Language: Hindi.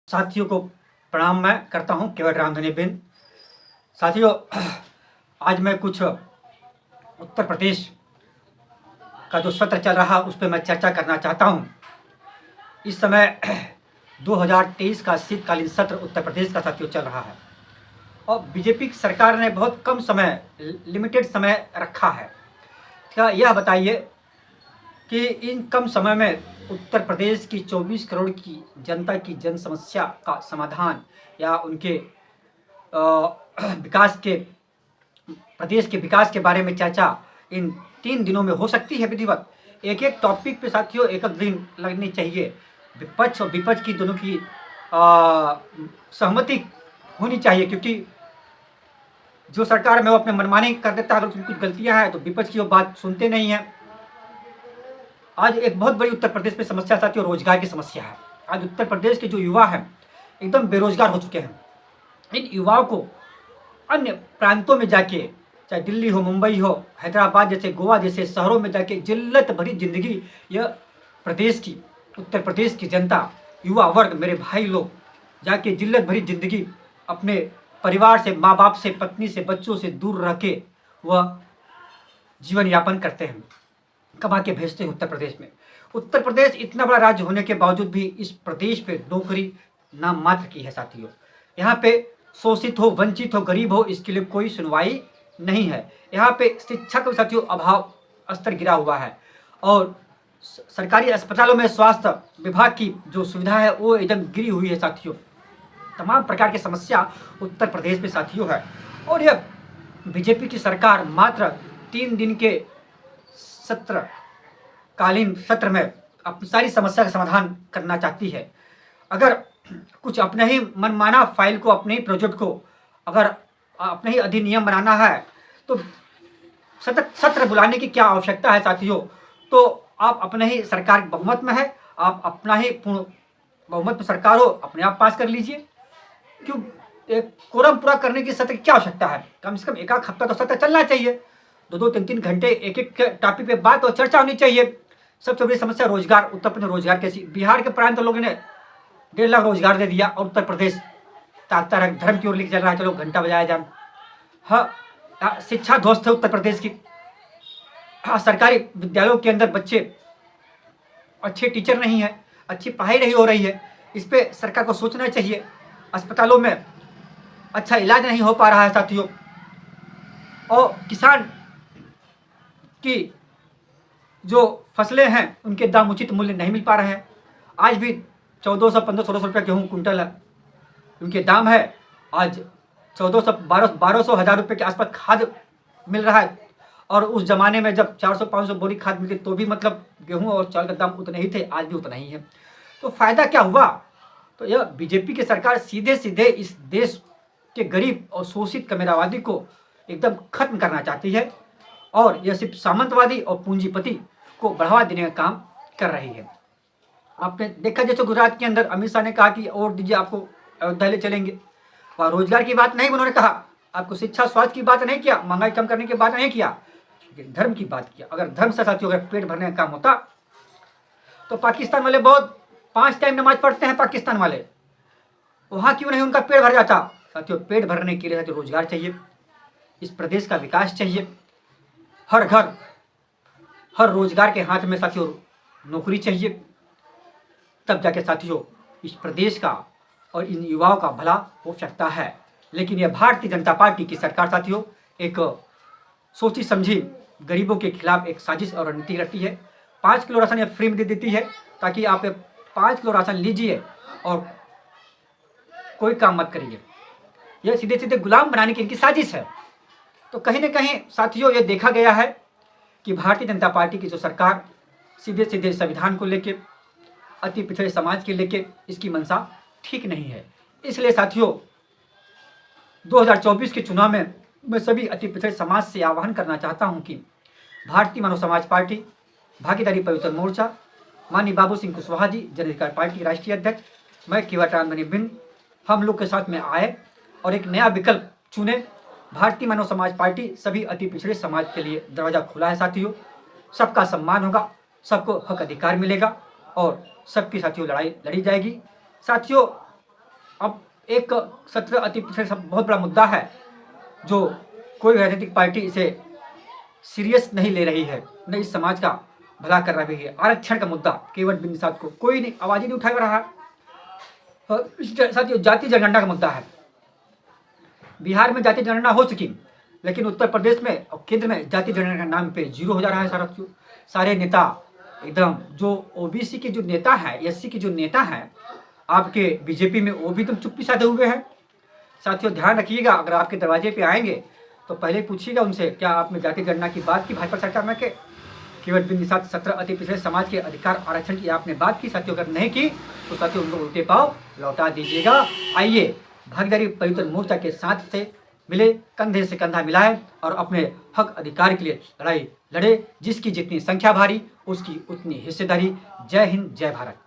साथियों को प्रणाम मैं करता हूं केवल रामधनी बिन। साथियों, आज मैं कुछ उत्तर प्रदेश का जो सत्र चल रहा उस पर मैं चर्चा करना चाहता हूं। इस समय 2023 का शीतकालीन सत्र उत्तर प्रदेश का साथियों चल रहा है और बीजेपी की सरकार ने बहुत कम समय, लिमिटेड समय रखा है। क्या यह बताइए कि इन कम समय में उत्तर प्रदेश की 24 करोड़ की जनता की जन समस्या का समाधान या उनके विकास के, प्रदेश के विकास के बारे में चर्चा इन 3 दिनों में हो सकती है विधिवत। एक एक टॉपिक पे साथियों एक एक दिन लगनी चाहिए। विपक्ष और विपक्ष की दोनों की सहमति होनी चाहिए, क्योंकि जो सरकार में वो अपने मनमानी कर देता है, अगर उसमें कुछ गलतियां हैं तो विपक्ष की वो बात सुनते नहीं है। आज एक बहुत बड़ी उत्तर प्रदेश में समस्या साथियों रोजगार की समस्या है। आज उत्तर प्रदेश के जो युवा हैं एकदम बेरोजगार हो चुके हैं। इन युवाओं को अन्य प्रांतों में जाके, चाहे दिल्ली हो, मुंबई हो, हैदराबाद जैसे, गोवा जैसे शहरों में जाके जिल्लत भरी जिंदगी, यह प्रदेश की, उत्तर प्रदेश की जनता, युवा वर्ग, मेरे भाई लोग जाके जिल्लत भरी जिंदगी अपने परिवार से, माँ बाप से, पत्नी से, बच्चों से दूर रह के वह जीवन यापन करते हैं, कमा के भेजते हैं उत्तर प्रदेश में। उत्तर प्रदेश इतना बड़ा राज्य होने के बावजूद भी इस प्रदेश पे नौकरी नाम मात्र की है साथियों। यहाँ पे शोषित हो, वंचित हो, गरीब हो, इसके लिए कोई सुनवाई नहीं है। यहाँ पे शिक्षा का साथियों अभाव स्तर गिरा हुआ है और सरकारी अस्पतालों में स्वास्थ्य विभाग की जो सुविधा है वो एकदम गिरी हुई है साथियों। तमाम प्रकार की समस्या उत्तर प्रदेश में साथियों है और यह बीजेपी की सरकार मात्र 3 दिन के कालीन सत्र में अपनी सारी समस्या का समाधान करना चाहती है। अगर कुछ अपने ही मनमाना फाइल को, अपने ही प्रोजेक्ट को अगर अपने ही अधिनियम बनाना है तो सत्र बुलाने की क्या आवश्यकता है साथियों। तो आप अपने ही सरकार बहुमत में है, आप अपना ही पूर्ण बहुमत में सरकार हो, अपने आप पास कर लीजिए। क्यों एक कोरम पूरा करने की सत्र की क्या आवश्यकता है? कम से कम एक आध हफ्ता तो सत्र चलना चाहिए। 2-2, 3-3 घंटे एक एक टॉपिक पे बात और चर्चा होनी चाहिए। सबसे बड़ी समस्या रोजगार, उत्तर प्रदेश रोजगार कैसी, बिहार के प्रांत लोगों ने 1.5 लाख रोजगार दे दिया और उत्तर प्रदेश ताकता है, धर्म की ओर लेके चल रहा है। चलो घंटा बजाया जाए। हाँ, शिक्षा ध्वस्त है उत्तर प्रदेश की। हाँ, सरकारी विद्यालयों के अंदर बच्चे, अच्छे टीचर नहीं है, अच्छी पढ़ाई नहीं हो रही है। इस पर सरकार को सोचना चाहिए। अस्पतालों में अच्छा इलाज नहीं हो पा रहा है साथियों और किसान की जो फसलें हैं उनके दाम उचित मूल्य नहीं मिल पा रहे हैं। आज भी 1400, 1500 रुपये गेहूँ कुंटल है, उनके दाम है। आज 1400, 1200, 1000 रुपये के आसपास खाद मिल रहा है और उस जमाने में जब 400, 500 बोरी खाद मिलती तो भी मतलब गेहूँ और चावल का दाम उतने ही थे, आज भी उतना ही है। तो फायदा क्या हुआ? तो यह बीजेपी की सरकार सीधे सीधे इस देश के गरीब और शोषित कमेरावादी को एकदम खत्म करना चाहती है और यह सिर्फ सामंतवादी और पूंजीपति को बढ़ावा देने का काम कर रही है। आपने देखा जैसे गुजरात के अंदर अमित शाह ने कहा कि वोट दीजिए, आपको अयोध्या ले चलेंगे। वहाँ रोजगार की बात नहीं उन्होंने कहा, आपको शिक्षा स्वास्थ्य की बात नहीं किया, महंगाई कम करने की बात नहीं किया, धर्म की बात किया। अगर धर्म से साथियों अगर पेट भरने का काम होता तो पाकिस्तान वाले बहुत 5 टाइम नमाज पढ़ते हैं पाकिस्तान वाले, वहाँ क्यों नहीं उनका पेट भर जाता? साथियों पेट भरने के लिए साथियों रोजगार चाहिए, इस प्रदेश का विकास चाहिए। हर घर, हर रोजगार के हाथ में साथियों नौकरी चाहिए, तब जाके साथियों इस प्रदेश का और इन युवाओं का भला हो सकता है। लेकिन यह भारतीय जनता पार्टी की सरकार साथियों एक सोची समझी गरीबों के खिलाफ एक साजिश और रणनीति रखती है। 5 किलो राशन फ्री में दे देती है ताकि आप 5 किलो राशन लीजिए और कोई काम मत करिए। यह सीधे सीधे गुलाम बनाने की इनकी साजिश है। तो कहीं ना कहीं साथियों ये देखा गया है कि भारतीय जनता पार्टी की जो सरकार सीधे सीधे संविधान को लेके, अति पिछड़े समाज के लेके इसकी मंशा ठीक नहीं है। इसलिए साथियों 2024 के चुनाव में मैं सभी अति पिछड़े समाज से आह्वान करना चाहता हूं कि भारतीय मानव समाज पार्टी, भागीदारी परिवर्तन मोर्चा, माननीय बाबू सिंह कुशवाहा जी, जन अधिकार पार्टी के राष्ट्रीय अध्यक्ष, मैं केवल रामधनी बिन, हम लोग के साथ में आए और एक नया विकल्प चुने। भारतीय मानव समाज पार्टी सभी अति पिछड़े समाज के लिए दरवाजा खुला है साथियों। सबका सम्मान होगा, सबको हक अधिकार मिलेगा और सबकी साथियों लड़ाई लड़ी जाएगी। साथियों अब एक 17 अति पिछड़े सब बहुत बड़ा मुद्दा है, जो कोई राजनीतिक पार्टी इसे सीरियस नहीं ले रही है, न इस समाज का भला कर रही है। आरक्षण का मुद्दा केवट बिंद निषाद को कोई नहीं आवाज ही नहीं उठा रहा है। साथियों, जाति जनगणना का मुद्दा है। बिहार में जाति जनगणना हो चुकी, लेकिन उत्तर प्रदेश में और केंद्र में जाति जनगणना के नाम पे जीरो हो जा रहा है। सारे नेता एकदम, जो ओबीसी के जो नेता है, एससी के जो नेता हैं आपके बीजेपी में, वो भी एकदम चुप्पी साधे हुए हैं। साथियों ध्यान रखिएगा, अगर आपके दरवाजे पे आएंगे तो पहले पूछिएगा उनसे, क्या आपने जाति जनगणना की बात की भाजपा सरकार में के? केवट बिंद निषाद 17 अति पिछड़े समाज के अधिकार आरक्षण की आपने बात की साथियों? अगर नहीं की तो साथियों उनको उल्टे पाव लौटा दीजिएगा। आइए भागीदारी परिवर्तन मोर्चा के साथ से मिले, कंधे से कंधा मिलाए और अपने हक अधिकार के लिए लड़ाई लड़े। जिसकी जितनी संख्या भारी, उसकी उतनी हिस्सेदारी। जय हिंद, जय भारत।